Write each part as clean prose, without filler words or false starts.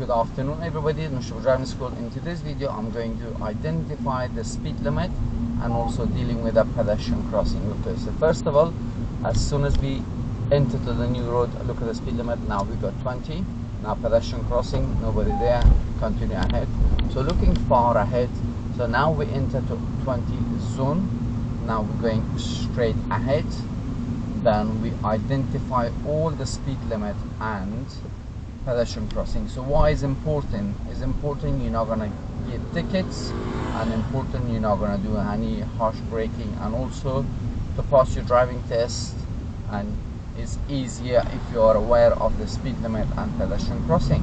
Good afternoon everybody, Mujtaba Driving School. In today's video I'm going to identify the speed limit and also dealing with a pedestrian crossing. Okay, so first of all, as soon as we enter to the new road, look at the speed limit. Now we got 20. Now pedestrian crossing, nobody there, continue ahead. So looking far ahead, so now we enter to 20 zone. Now we're going straight ahead. Then we identify all the speed limit and pedestrian crossing. So why is important? Is important you're not gonna get tickets, and important you're not gonna do any harsh braking, and also to pass your driving test, and it's easier if you are aware of the speed limit and pedestrian crossing.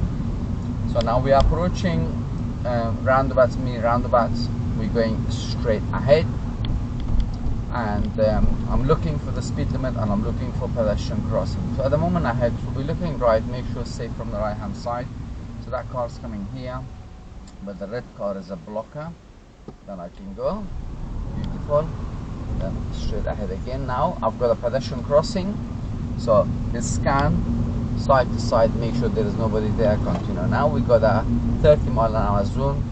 So now we are approaching roundabouts, mini roundabouts. We're going straight ahead, and I'm looking for the speed limit and I'm looking for pedestrian crossing. So at the moment ahead, so we're looking right, make sure it's safe from the right hand side. So that car's coming here, but the red car is a blocker. Then I can go, beautiful. Then straight ahead again. Now I've got a pedestrian crossing, so let's scan side to side, make sure there is nobody there, continue. Now we got a 30 mile an hour zone,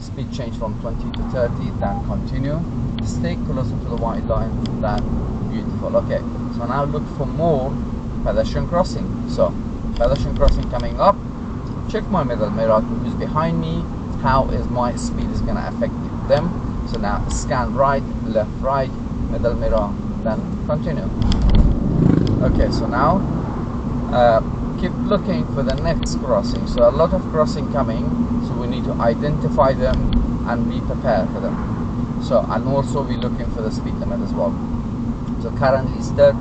speed change from 20 to 30, then continue. Stay closer to the white line, then beautiful. Okay, so now look for more pedestrian crossing. So pedestrian crossing coming up, check my middle mirror, who's behind me, how is my speed is gonna affect them. So now scan right, left, right, middle mirror, then continue. Okay, so now keep looking for the next crossing. So a lot of crossing coming, so we need to identify them and be prepared for them. So, and also we're looking for the speed limit as well. So currently it's 30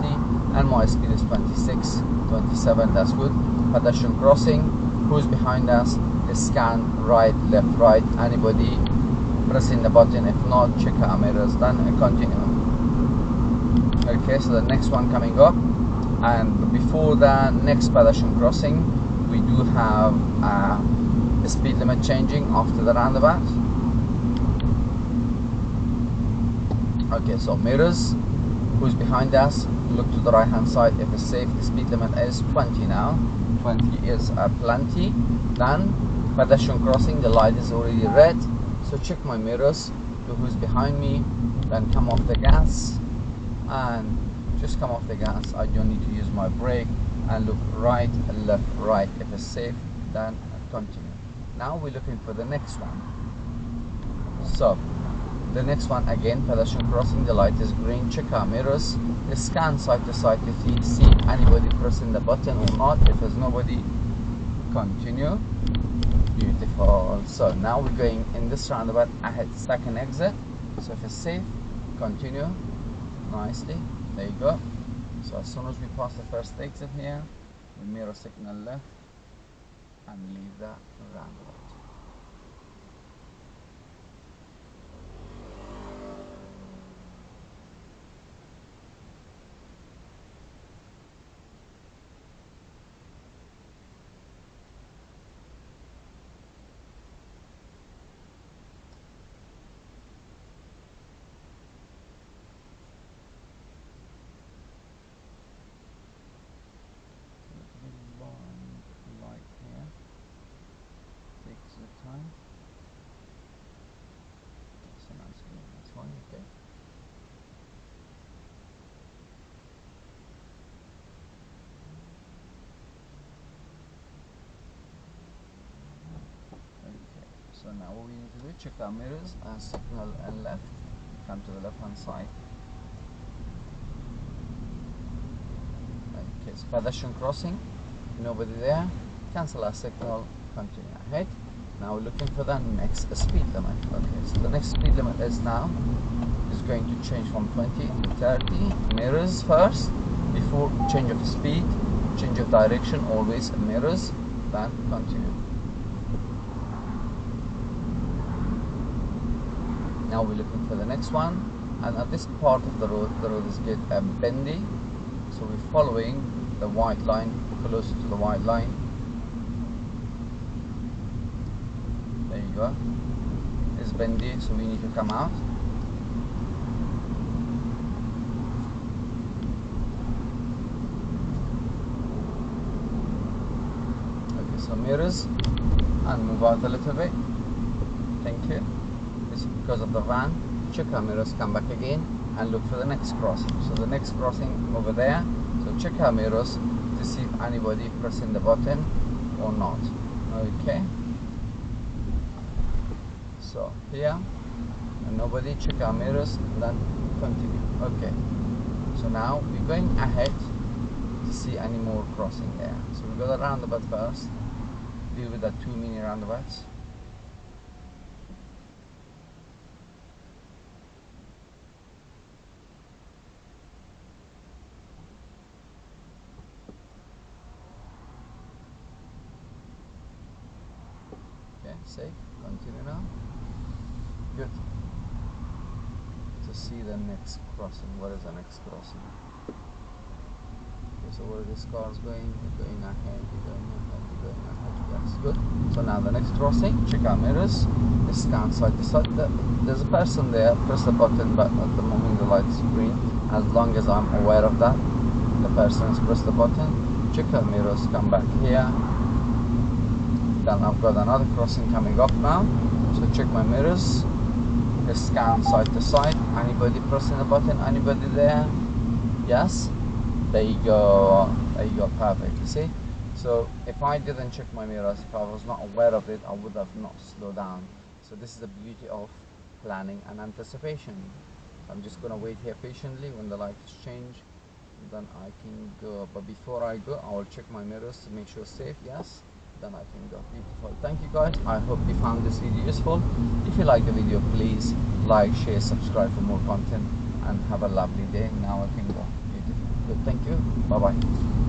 and my speed is 26, 27, that's good. Pedestrian crossing, who's behind us, is scan right, left, right, anybody pressing the button, if not check our mirrors, then continue. Okay, so the next one coming up, and before the next pedestrian crossing we do have the speed limit changing after the roundabout. Okay, so mirrors, who's behind us, look to the right hand side, if it's safe. The speed limit is 20 now, 20 is plenty. Then pedestrian crossing, the light is already red, so check my mirrors to who's behind me, then come off the gas, and just come off the gas. I don't need to use my brake, and look right, left, right, if it's safe, then continue. Now we're looking for the next one. So the next one again, pedestrian crossing, the light is green, check our mirrors, scan side to side to see anybody pressing the button or not. If there's nobody, continue. Beautiful. So now we're going in this roundabout ahead, second exit. So if it's safe, continue nicely. There you go. So as soon as we pass the first exit here, we mirror signal left and leave that roundabout. Time. So that's fine, okay. Okay, so now what we need to do, check our mirrors and signal and left, come to the left hand side. Okay, so pedestrian crossing, nobody there, cancel our signal, continue ahead. Now we're looking for the next speed limit. Okay, so the next speed limit is now is going to change from 20 to 30. Mirrors first before change of speed, change of direction, always mirrors, then continue. Now we're looking for the next one, and at this part of the road is get bendy, so we're following the white line, closer to the white line. There you go. It's bendy, so we need to come out. Okay, so mirrors, and move out a little bit. Thank you. It's because of the van. Check our mirrors, come back again and look for the next crossing. So the next crossing over there. So check our mirrors to see if anybody pressing the button or not. Okay. So here, and nobody, check our mirrors, then continue. Okay. So now we're going ahead to see any more crossing there. So we go the roundabout first. Deal with the 2 mini roundabouts. Okay, safe. Continue now. Good. To see the next crossing. What is the next crossing? Okay, so where this car is going? You're going ahead. You're going ahead. You're going ahead. Yes, good. So now the next crossing. Check our mirrors. Scan side to side. There's a person there. Press the button, but at the moment the light is green. As long as I'm aware of that, the person has pressed the button. Check our mirrors. Come back here. Then I've got another crossing coming up now. So check my mirrors. Scan side to side. Anybody pressing the button? Anybody there? Yes. There you go. There you go. Perfect. You see. So if I didn't check my mirrors, if I was not aware of it, I would have not slowed down. So this is the beauty of planning and anticipation. I'm just gonna wait here patiently. When the lights change, then I can go. But before I go, I will check my mirrors to make sure it's safe. Yes. Then I can go. Beautiful. Thank you guys. I hope you found this video useful. If you like the video, please like, share, subscribe for more content, and have a lovely day. Now I can go. Beautiful. Good. Thank you. Bye bye.